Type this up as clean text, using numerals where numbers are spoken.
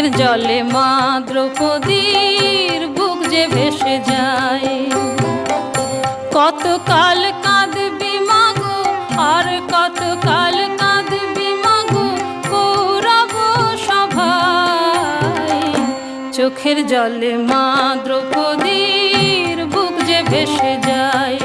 চোখের জলে মা দ্রৌপদীর বুক যে ভেসে যায়। কতকাল কাঁদবি মাগো, আর কতকাল কাঁদবি মাগো কৌরব সভায়। চোখের জলে মা দ্রৌপদীর বুক যে ভেসে যায়।